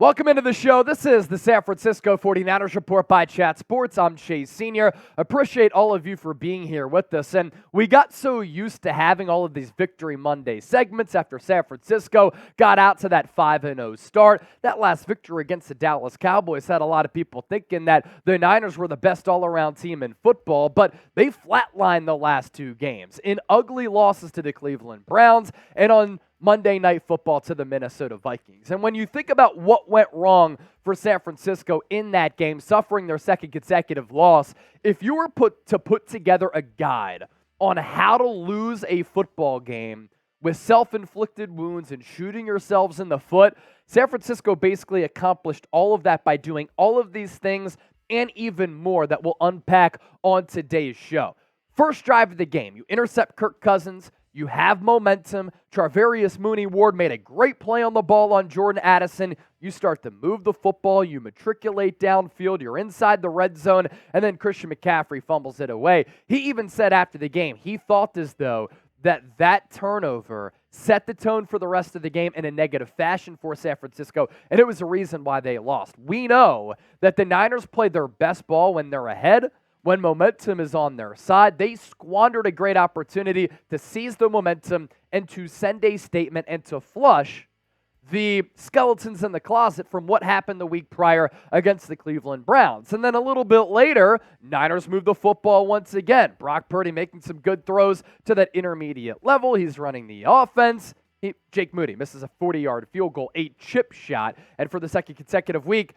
Welcome into the show. This is the San Francisco 49ers Report by Chat Sports. I'm Chase Sr. Appreciate all of you for being here with us. And we got so used to having all of these Victory Monday segments after San Francisco got out to that 5-0 start. That last victory against the Dallas Cowboys had a lot of people thinking that the Niners were the best all-around team in football, but they flatlined the last two games in ugly losses to the Cleveland Browns and on Monday Night Football to the Minnesota Vikings. And when you think about what went wrong for San Francisco in that game, suffering their second consecutive loss, if you were put together a guide on how to lose a football game with self-inflicted wounds and shooting yourselves in the foot, San Francisco basically accomplished all of that by doing all of these things and even more that we'll unpack on today's show. First drive of the game, you intercept Kirk Cousins. You have momentum. Charvarius Mooney-Ward made a great play on the ball on Jordan Addison. You start to move the football. You matriculate downfield. You're inside the red zone. And then Christian McCaffrey fumbles it away. He even said after the game, he thought as though that turnover set the tone for the rest of the game in a negative fashion for San Francisco, and it was the reason why they lost. We know that the Niners play their best ball when they're ahead. When momentum is on their side, they squandered a great opportunity to seize the momentum and to send a statement and to flush the skeletons in the closet from what happened the week prior against the Cleveland Browns. And then a little bit later, Niners move the football once again. Brock Purdy making some good throws to that intermediate level. He's running the offense. Jake Moody misses a 40-yard field goal, a chip shot. And for the second consecutive week,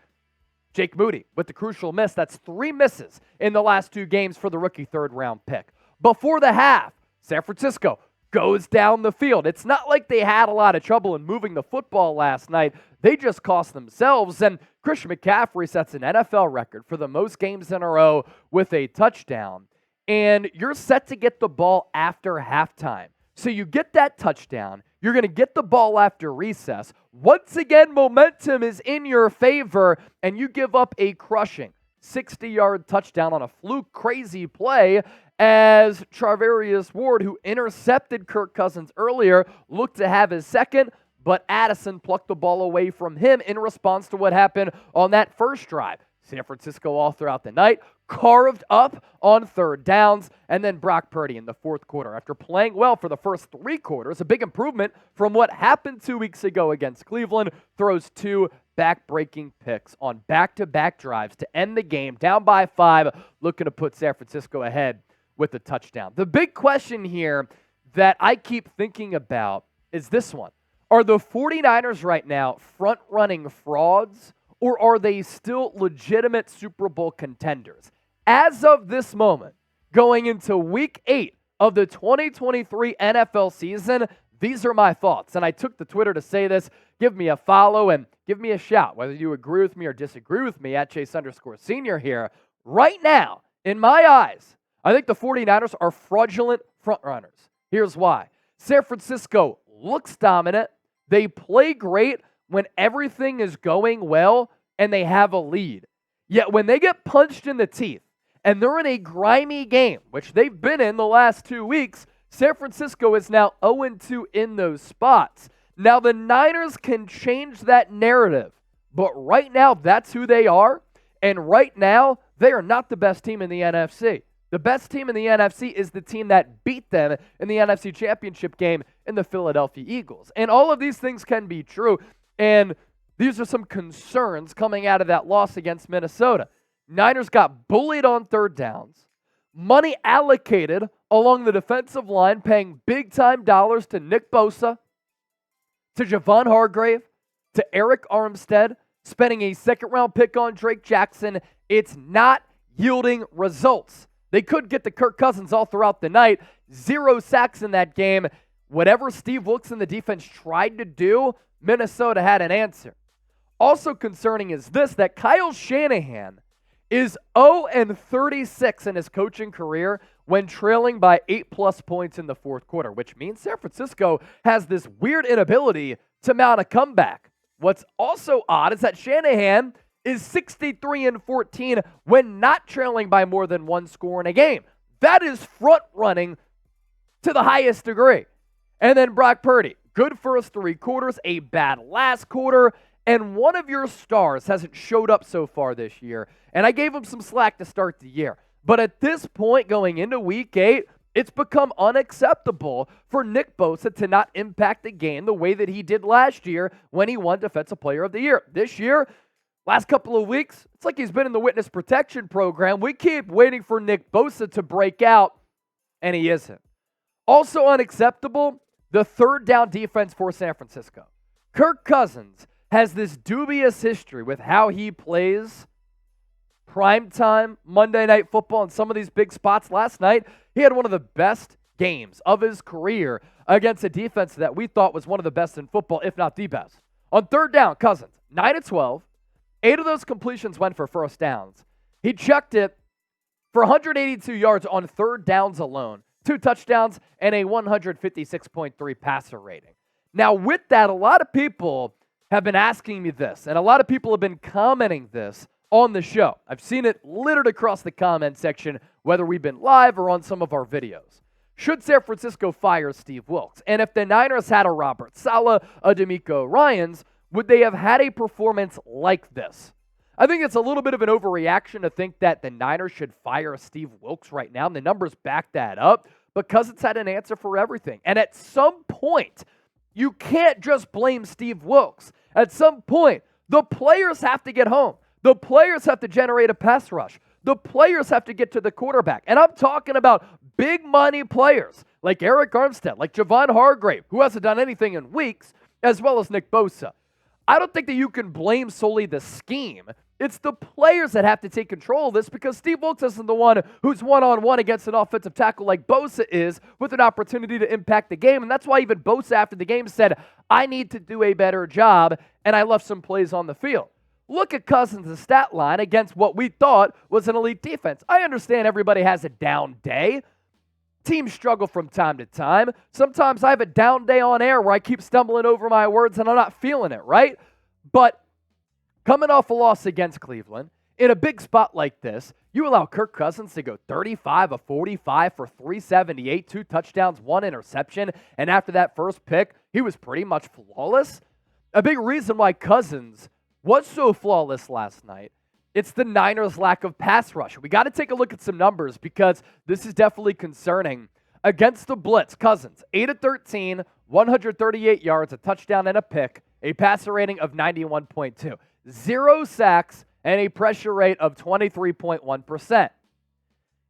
Jake Moody with the crucial miss. That's 3 misses in the last 2 games for the rookie third-round pick. Before the half, San Francisco goes down the field. It's not like they had a lot of trouble in moving the football last night. They just cost themselves. And Christian McCaffrey sets an NFL record for the most games in a row with a touchdown. And you're set to get the ball after halftime. So you get that touchdown. You're going to get the ball after recess. Once again, momentum is in your favor, and you give up a crushing 60-yard touchdown on a fluke crazy play as Charvarius Ward, who intercepted Kirk Cousins earlier, looked to have his second, but Addison plucked the ball away from him in response to what happened on that first drive. San Francisco all throughout the night, carved up on third downs, and then Brock Purdy in the fourth quarter. After playing well for the first 3 quarters, a big improvement from what happened 2 weeks ago against Cleveland, throws 2 back-breaking picks on back-to-back drives to end the game, down by 5, looking to put San Francisco ahead with a touchdown. The big question here that I keep thinking about is this one. Are the 49ers right now front-running frauds, or are they still legitimate Super Bowl contenders? As of this moment, going into Week 8 of the 2023 NFL season, these are my thoughts. And I took to Twitter to say this. Give me a follow and give me a shout, whether you agree with me or disagree with me at Chase_Senior here. Right now, in my eyes, I think the 49ers are fraudulent frontrunners. Here's why. San Francisco looks dominant. They play great when everything is going well and they have a lead. Yet when they get punched in the teeth and they're in a grimy game, which they've been in the last 2 weeks, San Francisco is now 0-2 in those spots. Now the Niners can change that narrative, but right now that's who they are, and right now they are not the best team in the NFC. The best team in the NFC is the team that beat them in the NFC Championship game in the Philadelphia Eagles. And all of these things can be true, and these are some concerns coming out of that loss against Minnesota. Niners got bullied on third downs, money allocated along the defensive line, paying big-time dollars to Nick Bosa, to Javon Hargrave, to Eric Armstead, spending a second-round pick on Drake Jackson. It's not yielding results. They could get to Kirk Cousins all throughout the night. 0 sacks in that game. Whatever Steve Wilks and the defense tried to do, Minnesota had an answer. Also concerning is this, that Kyle Shanahan is 0-36 in his coaching career when trailing by 8+ points in the fourth quarter, which means San Francisco has this weird inability to mount a comeback. What's also odd is that Shanahan is 63-14 when not trailing by more than 1 score in a game. That is front running to the highest degree. And then Brock Purdy, good first 3 quarters, a bad last quarter, and one of your stars hasn't showed up so far this year, and I gave him some slack to start the year. But at this point, going into Week 8, it's become unacceptable for Nick Bosa to not impact the game the way that he did last year when he won Defensive Player of the Year. This year, last couple of weeks, it's like he's been in the witness protection program. We keep waiting for Nick Bosa to break out, and he isn't. Also unacceptable, the third down defense for San Francisco. Kirk Cousins has this dubious history with how he plays primetime Monday Night Football in some of these big spots. Last night, he had one of the best games of his career against a defense that we thought was one of the best in football, if not the best. On third down, Cousins, 9 of 12. 8 of those completions went for first downs. He chucked it for 182 yards on third downs alone, 2 touchdowns, and a 156.3 passer rating. Now, with that, a lot of people have been asking me this, and a lot of people have been commenting this on the show. I've seen it littered across the comment section, whether we've been live or on some of our videos. Should San Francisco fire Steve Wilks? And if the Niners had a Robert Saleh, a DeMeco Ryans, would they have had a performance like this? I think it's a little bit of an overreaction to think that the Niners should fire Steve Wilks right now, and the numbers back that up because it's had an answer for everything. And at some point, you can't just blame Steve Wilks. At some point, the players have to get home. The players have to generate a pass rush. The players have to get to the quarterback. And I'm talking about big money players like Eric Armstead, like Javon Hargrave, who hasn't done anything in weeks, as well as Nick Bosa. I don't think that you can blame solely the scheme. It's the players that have to take control of this because Steve Wilks isn't the one who's one-on-one against an offensive tackle like Bosa is with an opportunity to impact the game. And that's why even Bosa after the game said, I need to do a better job, and I left some plays on the field. Look at Cousins' stat line against what we thought was an elite defense. I understand everybody has a down day. Teams struggle from time to time. Sometimes I have a down day on air where I keep stumbling over my words and I'm not feeling it, right? But coming off a loss against Cleveland, in a big spot like this, you allow Kirk Cousins to go 35 of 45 for 378, 2 touchdowns, 1 interception, and after that first pick, he was pretty much flawless. A big reason why Cousins was so flawless last night, it's the Niners' lack of pass rush. We got to take a look at some numbers because this is definitely concerning. Against the blitz, Cousins, 8 of 13, 138 yards, a touchdown and a pick, a passer rating of 91.2, 0 sacks, and a pressure rate of 23.1%.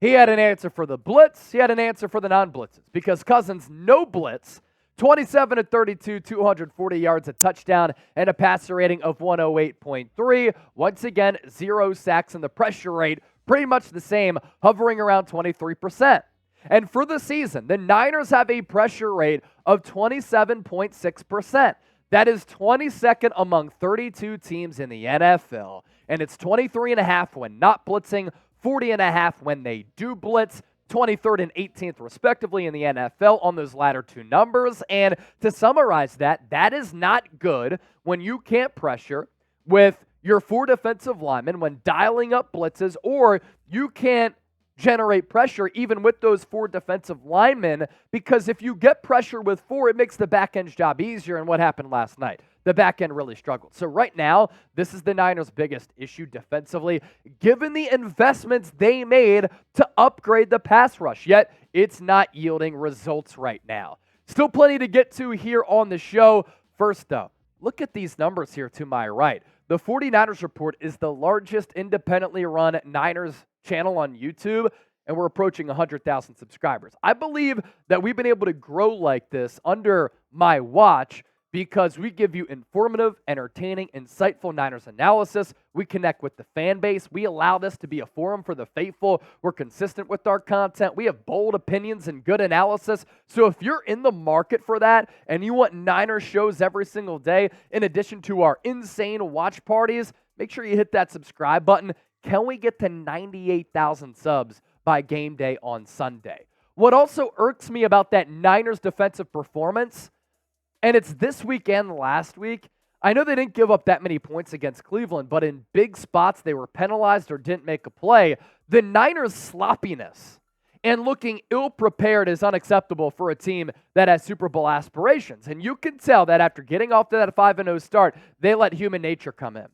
He had an answer for the blitz. He had an answer for the non-blitzes because Cousins, no blitz, 27 of 32, 240 yards, a touchdown, and a passer rating of 108.3. Once again, 0 sacks, and the pressure rate pretty much the same, hovering around 23%. And for the season, the Niners have a pressure rate of 27.6%. That is 22nd among 32 teams in the NFL, and it's 23.5 when not blitzing, 40.5 when they do blitz, 23rd and 18th respectively in the NFL on those latter two numbers. And to summarize that, that is not good when you can't pressure with your 4 defensive linemen when dialing up blitzes, or you can't generate pressure even with those 4 defensive linemen, because if you get pressure with 4, it makes the back end's job easier. And what happened last night? The back end really struggled. So right now, this is the Niners' biggest issue defensively, given the investments they made to upgrade the pass rush. Yet, it's not yielding results right now. Still plenty to get to here on the show. First, though, look at these numbers here to my right. The 49ers Report is the largest independently run Niners channel on YouTube, and we're approaching 100,000 subscribers. I believe that we've been able to grow like this under my watch because we give you informative, entertaining, insightful Niners analysis. We connect with the fan base. We allow this to be a forum for the faithful. We're consistent with our content. We have bold opinions and good analysis. So if you're in the market for that and you want Niners shows every single day, in addition to our insane watch parties, make sure you hit that subscribe button. Can we get to 98,000 subs by game day on Sunday? What also irks me about that Niners defensive performance, and it's this week and last week, I know they didn't give up that many points against Cleveland, but in big spots they were penalized or didn't make a play. The Niners' sloppiness And looking ill-prepared is unacceptable for a team that has Super Bowl aspirations. And you can tell that after getting off to that 5-0 start, they let human nature come in.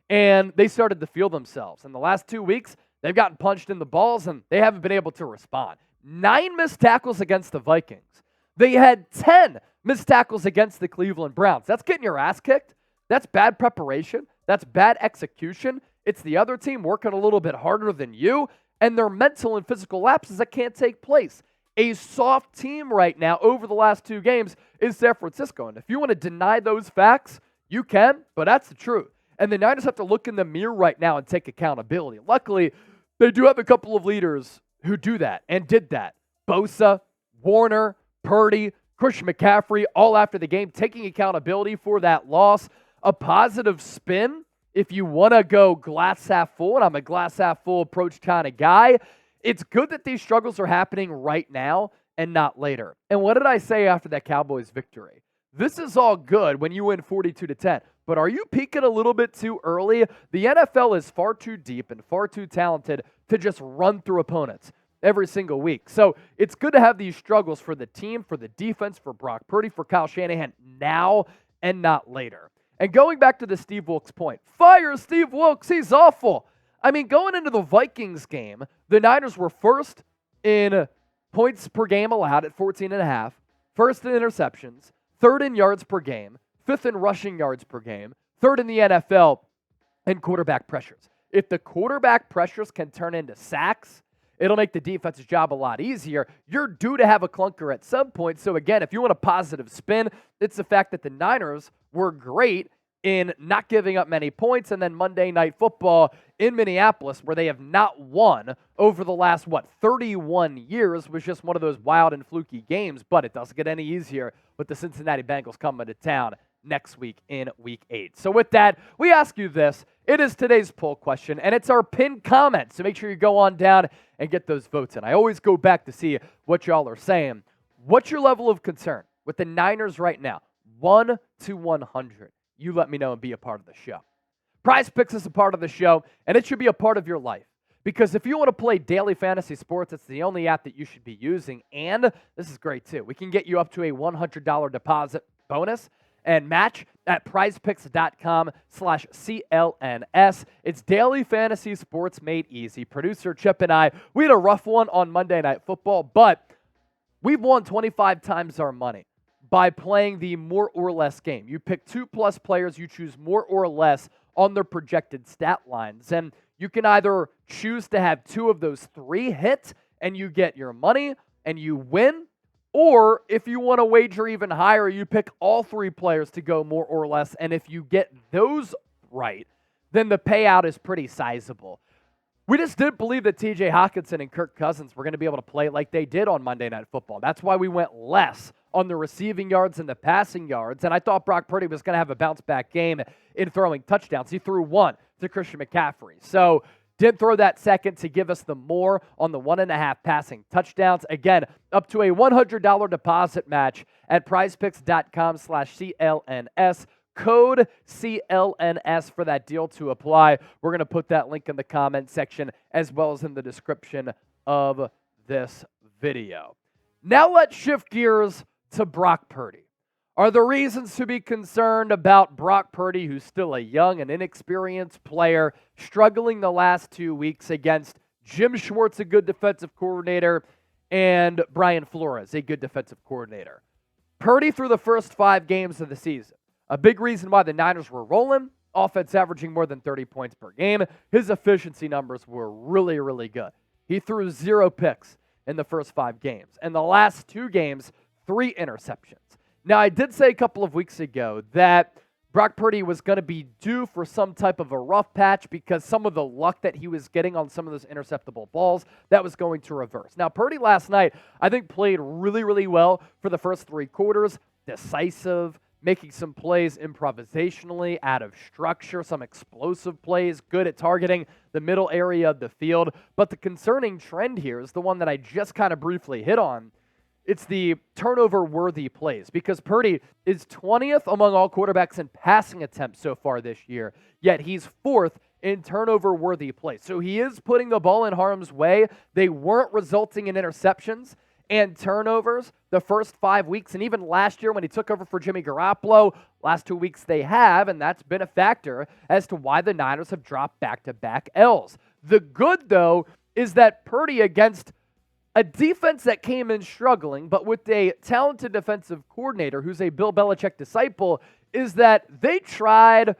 And they started to feel themselves. In the last 2 weeks, they've gotten punched in the balls, and they haven't been able to respond. 9 missed tackles against the Vikings. They had 10 missed tackles against the Cleveland Browns. That's getting your ass kicked. That's bad preparation. That's bad execution. It's the other team working a little bit harder than you, and their mental and physical lapses that can't take place. A soft team right now over the last 2 games is San Francisco. And if you want to deny those facts, you can, but that's the truth. And the Niners have to look in the mirror right now and take accountability. Luckily, they do have a couple of leaders who do that and did that. Bosa, Warner, Purdy, Christian McCaffrey, all after the game, taking accountability for that loss. A positive spin, if you want to go glass half full, and I'm a glass half full approach kind of guy, it's good that these struggles are happening right now and not later. And what did I say after that Cowboys victory? This is all good when you win 42-10, but are you peaking a little bit too early? The NFL is far too deep and far too talented to just run through opponents every single week. So it's good to have these struggles for the team, for the defense, for Brock Purdy, for Kyle Shanahan now and not later. And going back to the Steve Wilks point, fire Steve Wilks, he's awful. I mean, going into the Vikings game, the Niners were first in points per game allowed at 14.5, first in interceptions, third in yards per game, fifth in rushing yards per game, third in the NFL in quarterback pressures. If the quarterback pressures can turn into sacks, it'll make the defense's job a lot easier. You're due to have a clunker at some point. So again, if you want a positive spin, it's the fact that the Niners were great in not giving up many points. And then Monday Night Football in Minneapolis, where they have not won over the last, 31 years, was just one of those wild and fluky games. But it doesn't get any easier with the Cincinnati Bengals coming to town next week in Week 8. So with that, we ask you this. It is today's poll question, and it's our pinned comment. So make sure you go on down and get those votes in. I always go back to see what y'all are saying. What's your level of concern with the Niners right now? 1 to 100. You let me know and be a part of the show. Prize Picks is a part of the show, and it should be a part of your life. Because if you want to play daily fantasy sports, it's the only app that you should be using. And this is great, too. We can get you up to a $100 deposit bonus and match at prizepicks.com/CLNS. It's daily fantasy sports made easy. Producer Chip and I, we had a rough one on Monday Night Football, but we've won 25 times our money by playing the more or less game. You pick 2+ players, you choose more or less on their projected stat lines. And you can either choose to have 2 of those 3 hit and you get your money and you win, or if you want to wager even higher, you pick all 3 players to go more or less. And if you get those right, then the payout is pretty sizable. We just didn't believe that TJ Hockenson and Kirk Cousins were going to be able to play like they did on Monday Night Football. That's why we went less on the receiving yards and the passing yards. And I thought Brock Purdy was going to have a bounce-back game in throwing touchdowns. He threw 1 to Christian McCaffrey. So didn't throw that second to give us the more on the 1.5 passing touchdowns. Again, up to a $100 deposit match at prizepicks.com/CLNS. Code CLNS for that deal to apply. We're going to put that link in the comment section as well as in the description of this video. Now let's shift gears to Brock Purdy. Are there reasons to be concerned about Brock Purdy, who's still a young and inexperienced player, struggling the last 2 weeks against Jim Schwartz, a good defensive coordinator, and Brian Flores, a good defensive coordinator? Purdy through the first 5 games of the season. A big reason why the Niners were rolling, offense averaging more than 30 points per game. His efficiency numbers were really, really good. He threw 0 picks in the first 5 games. And the last 2 games, 3 interceptions. Now, I did say a couple of weeks ago that Brock Purdy was going to be due for some type of a rough patch because some of the luck that he was getting on some of those interceptable balls, that was going to reverse. Now, Purdy last night, I think, played really, really well for the first 3 quarters. Decisive, making some plays improvisationally, out of structure, some explosive plays, good at targeting the middle area of the field. But the concerning trend here is the one that I just kind of briefly hit on. It's the turnover-worthy plays, because Purdy is 20th among all quarterbacks in passing attempts so far this year, yet he's 4th in turnover-worthy plays. So he is putting the ball in harm's way. They weren't resulting in interceptions and turnovers the first 5 weeks, and even last year when he took over for Jimmy Garoppolo, last 2 weeks they have, and that's been a factor as to why the Niners have dropped back-to-back L's. The good, though, is that Purdy, against a defense that came in struggling, but with a talented defensive coordinator who's a Bill Belichick disciple, is that they tried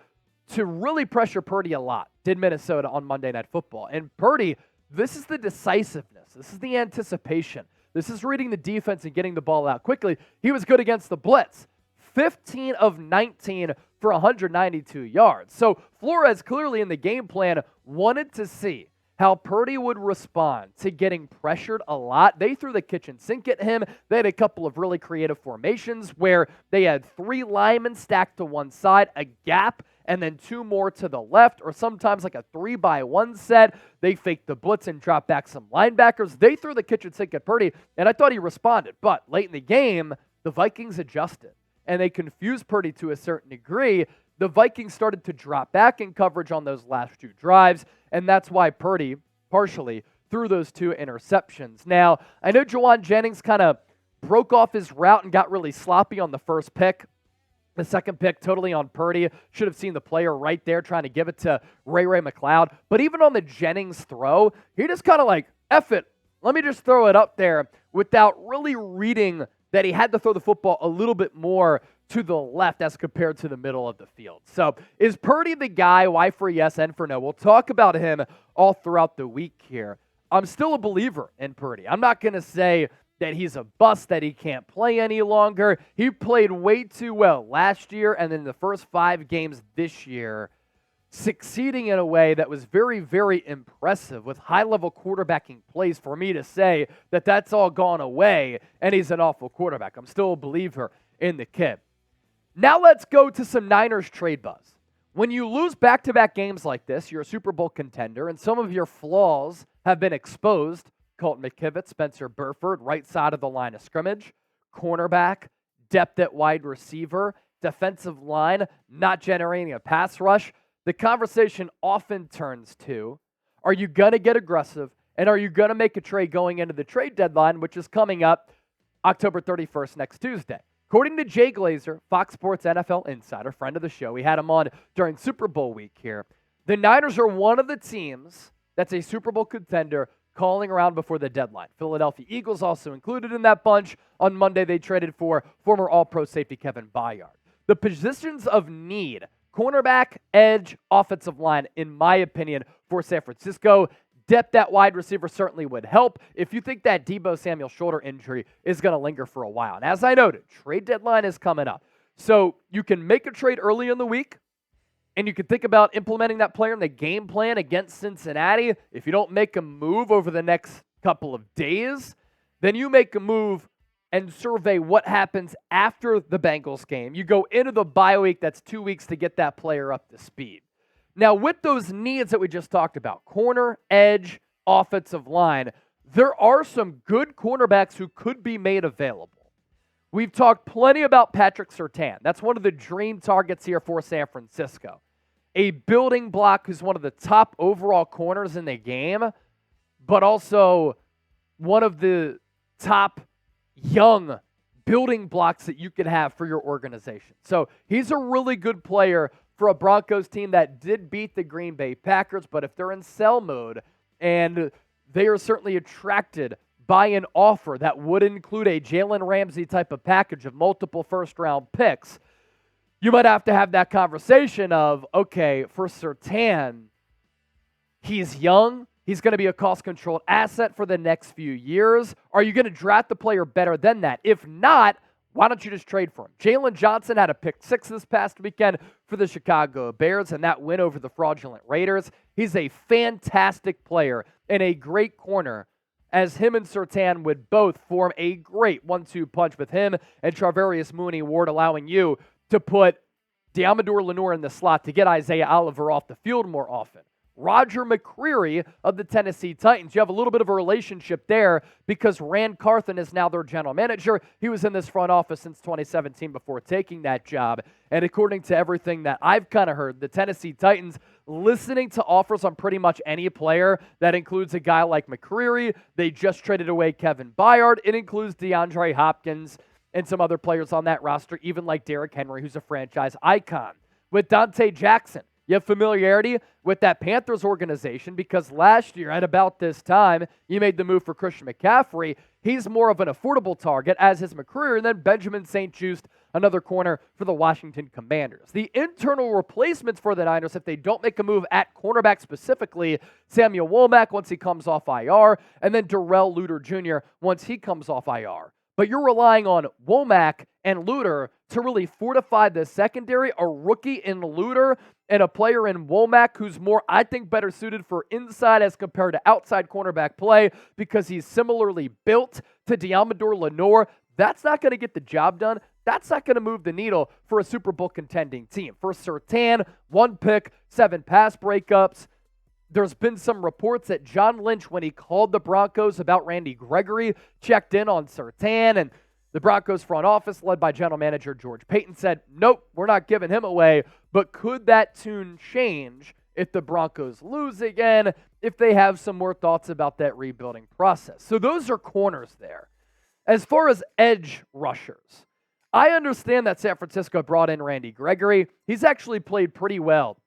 to really pressure Purdy a lot, did Minnesota on Monday Night Football. And Purdy, this is the decisiveness. This is the anticipation. This is reading the defense and getting the ball out quickly. He was good against the blitz. 15 of 19 for 192 yards. So Flores clearly in the game plan wanted to see how Purdy would respond to getting pressured a lot. They threw the kitchen sink at him. They had a couple of really creative formations where they had 3 linemen stacked to one side, a gap, and then 2 more to the left, or sometimes like a 3-by-1 set. They faked the blitz and dropped back some linebackers. They threw the kitchen sink at Purdy, and I thought he responded. But late in the game, the Vikings adjusted, and they confused Purdy to a certain degree. The Vikings started to drop back in coverage on those last 2 drives, and that's why Purdy partially threw those 2 interceptions. Now, I know Jaylon Jennings kind of broke off his route and got really sloppy on the first pick. The second pick totally on Purdy. Should have seen the player right there trying to give it to Ray McCloud. But even on the Jennings throw, he just kind of like, F it, let me just throw it up there without really reading that he had to throw the football a little bit more to the left as compared to the middle of the field. So is Purdy the guy? Why for yes and for no? We'll talk about him all throughout the week here. I'm still a believer in Purdy. I'm not going to say that he's a bust, that he can't play any longer. He played way too well last year, and then the first 5 games this year, succeeding in a way that was very, very impressive with high-level quarterbacking plays for me to say that that's all gone away and he's an awful quarterback. I'm still a believer in the kid. Now let's go to some Niners trade buzz. When you lose back-to-back games like this, you're a Super Bowl contender, and some of your flaws have been exposed. Colton McKivitz, Spencer Burford, right side of the line of scrimmage, cornerback, depth at wide receiver, defensive line, not generating a pass rush. The conversation often turns to, are you going to get aggressive, and are you going to make a trade going into the trade deadline, which is coming up October 31st next Tuesday? According to Jay Glazer, Fox Sports NFL insider, friend of the show, we had him on during Super Bowl week here, the Niners are one of the teams that's a Super Bowl contender calling around before the deadline. Philadelphia Eagles also included in that bunch. On Monday, they traded for former All-Pro safety Kevin Byard. The positions of need, cornerback, edge, offensive line, in my opinion, for San Francisco. Depth at wide receiver certainly would help if you think that Deebo Samuel shoulder injury is going to linger for a while. And as I noted, trade deadline is coming up. So you can make a trade early in the week, and you can think about implementing that player in the game plan against Cincinnati. If you don't make a move over the next couple of days, then you make a move and survey what happens after the Bengals game. You go into the bye week, that's 2 weeks to get that player up to speed. Now, with those needs that we just talked about, corner, edge, offensive line, there are some good cornerbacks who could be made available. We've talked plenty about Patrick Surtain. That's one of the dream targets here for San Francisco. A building block who's one of the top overall corners in the game, but also one of the top young building blocks that you could have for your organization. So he's a really good player for a Broncos team that did beat the Green Bay Packers, but if they're in sell mode and they are certainly attracted by an offer that would include a Jalen Ramsey type of package of multiple first-round picks, you might have to have that conversation of, okay, for Surtain, he's young. He's going to be a cost-controlled asset for the next few years. Are you going to draft the player better than that? If not, why don't you just trade for him? Jaylon Johnson had a pick 6 this past weekend for the Chicago Bears and that win over the fraudulent Raiders. He's a fantastic player and a great corner, as him and Surtain would both form a great 1-2 punch with him and Charvarius Mooney-Ward, allowing you to put Deommodore Lenoir in the slot to get Isaiah Oliver off the field more often. Roger McCreary of the Tennessee Titans. You have a little bit of a relationship there because Rand Carthen is now their general manager. He was in this front office since 2017 before taking that job. And according to everything that I've kind of heard, the Tennessee Titans listening to offers on pretty much any player. That includes a guy like McCreary. They just traded away Kevin Byard. It includes DeAndre Hopkins and some other players on that roster, even like Derrick Henry, who's a franchise icon. With Donte Jackson, you have familiarity with that Panthers organization because last year at about this time, you made the move for Christian McCaffrey. He's more of an affordable target, as is McCreary, and then Benjamin St. Juste, another corner for the Washington Commanders. The internal replacements for the Niners, if they don't make a move at cornerback specifically, Samuel Womack once he comes off IR, and then Darrell Luter Jr. once he comes off IR. But you're relying on Womack and Luter to really fortify the secondary, a rookie in Luter and a player in Womack who's more, I think, better suited for inside as compared to outside cornerback play because he's similarly built to Deommodore Lenoir. That's not going to get the job done. That's not going to move the needle for a Super Bowl contending team. For Surtain, 1 pick, 7 pass breakups. There's been some reports that John Lynch, when he called the Broncos about Randy Gregory, checked in on Surtain, and the Broncos front office, led by general manager George Paton, said, nope, we're not giving him away. But could that tune change if the Broncos lose again, if they have some more thoughts about that rebuilding process? So those are corners there. As far as edge rushers, I understand that San Francisco brought in Randy Gregory. He's actually played pretty well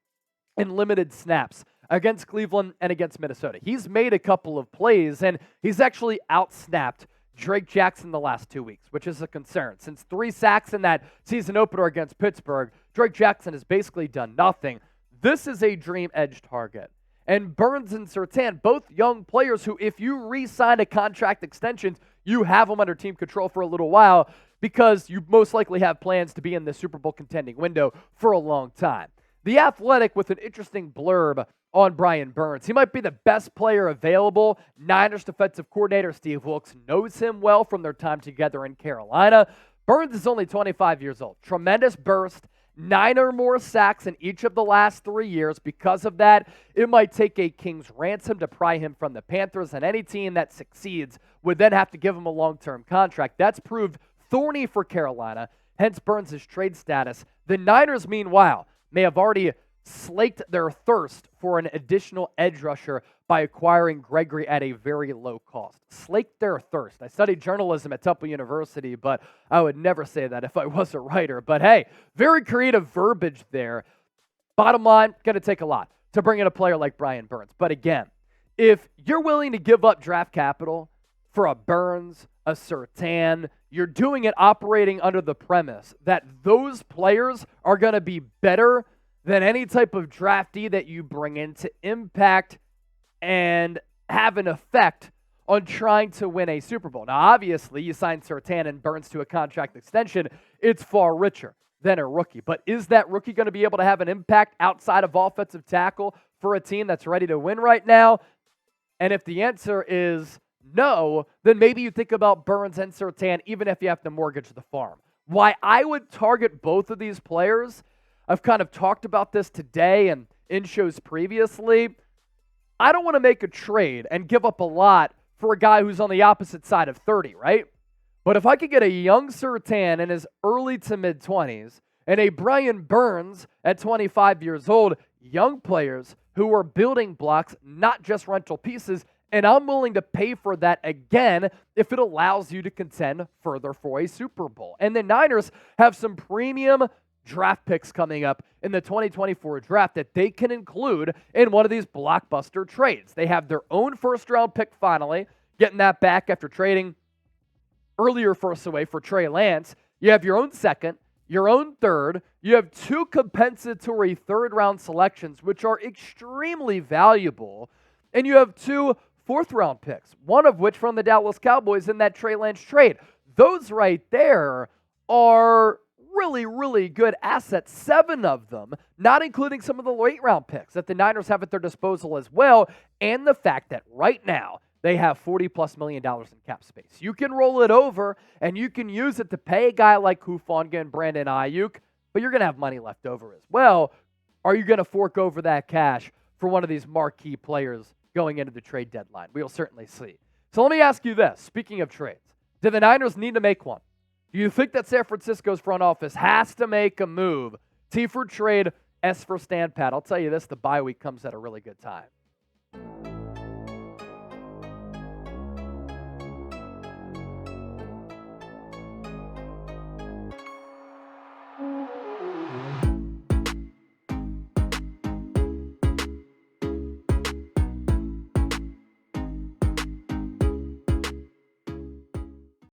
in limited snaps against Cleveland and against Minnesota. He's made a couple of plays, and he's actually outsnapped Drake Jackson the last 2 weeks, which is a concern. Since 3 sacks in that season opener against Pittsburgh, Drake Jackson has basically done nothing. This is a dream edge target. And Burns and Surtain, both young players who, if you re-sign a contract extension, you have them under team control for a little while because you most likely have plans to be in the Super Bowl contending window for a long time. The Athletic with an interesting blurb on Brian Burns. He might be the best player available. Niners defensive coordinator Steve Wilks knows him well from their time together in Carolina. Burns is only 25 years old. Tremendous burst. 9 or more sacks in each of the last 3 years. Because of that, it might take a king's ransom to pry him from the Panthers, and any team that succeeds would then have to give him a long-term contract. That's proved thorny for Carolina, hence Burns' trade status. The Niners, meanwhile, may have already slaked their thirst for an additional edge rusher by acquiring Gregory at a very low cost. Slaked their thirst. I studied journalism at Temple University, but I would never say that if I was a writer. But hey, very creative verbiage there. Bottom line, going to take a lot to bring in a player like Brian Burns. But again, if you're willing to give up draft capital for a Burns, a Surtain, you're doing it operating under the premise that those players are going to be better than any type of draftee that you bring in to impact and have an effect on trying to win a Super Bowl. Now, obviously, you sign Surtain and Burns to a contract extension, it's far richer than a rookie. But is that rookie going to be able to have an impact outside of offensive tackle for a team that's ready to win right now? And if the answer is no, then maybe you think about Burns and Surtain, even if you have to mortgage the farm. Why I would target both of these players, I've kind of talked about this today and in shows previously. I don't want to make a trade and give up a lot for a guy who's on the opposite side of 30, right? But if I could get a young Surtain in his early to mid-20s and a Brian Burns at 25 years old, young players who are building blocks, not just rental pieces, and I'm willing to pay for that again if it allows you to contend further for a Super Bowl. And the Niners have some premium draft picks coming up in the 2024 draft that they can include in one of these blockbuster trades. They have their own first-round pick finally, getting that back after trading earlier first away for Trey Lance. You have your own second, your own third. You have 2 compensatory third-round selections, which are extremely valuable. And you have 2 fourth-round picks, one of which from the Dallas Cowboys in that Trey Lance trade. Those right there are really, really good assets, 7 of them, not including some of the late-round picks that the Niners have at their disposal as well, and the fact that right now they have $40+ million in cap space. You can roll it over, and you can use it to pay a guy like Hufanga and Brandon Ayuk, but you're going to have money left over as well. Are you going to fork over that cash for one of these marquee players going into the trade deadline? We'll certainly see. So let me ask you this. Speaking of trades, do the Niners need to make one? Do you think that San Francisco's front office has to make a move, T for trade, S for Stand Pat. I'll tell you this, the bye week comes at a really good time.